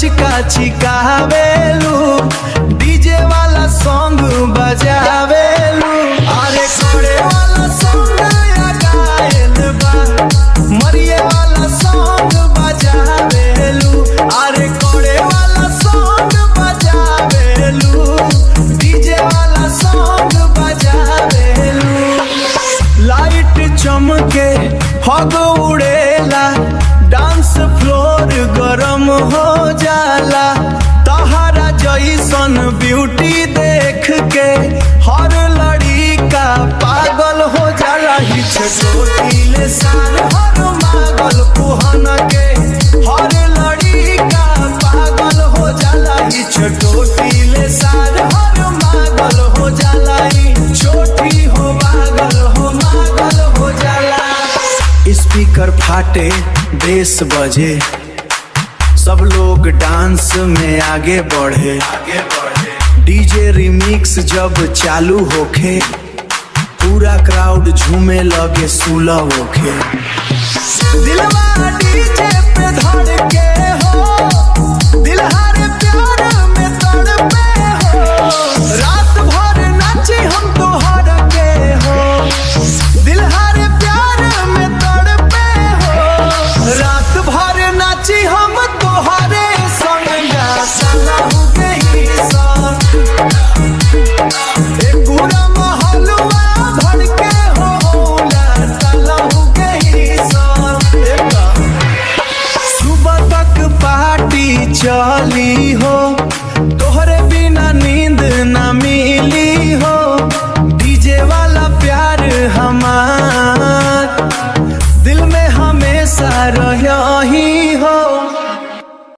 काची कावेलू डीजे वाला सॉन्ग बजावेलू। अरे कोड़े वाला सॉन्ग गायल बा मरिए वाला सॉन्ग बजावेलू। अरे कोड़े वाला सॉन्ग बजावेलू डीजे वाला सॉन्ग बजावेलू। लाइट चमके हग उड़ेला डांस फ्लोर गरम हो जाला। तहरा जैसन ब्यूटी देख के हर लड़का पागल हो जाला। हिचकोटिले सार हर मागल पुहन के हर लड़का पागल हो जाला। हिचकोटिले सार हर मागल हो जाला। छोटी हो पागल हो मागल हो जाला। स्पीकर फाटे बेस बजे सब लोग डांस में आगे बढ़े। डीजे रिमिक्स जब चालू होखे पूरा क्राउड झूमे लगे सुलह होखे। दिलवा डीजे पे धड़के हो दिल हर प्यार में तड़पे हो। रात भर नाची हम तोहर के हो दिल हर प्यार में तड़पे हो। रात भर नाची हम तोहरे संग चलहु गई पूरा महलवा भड़के होला चलहु गई। सुबह तक पार्टी चली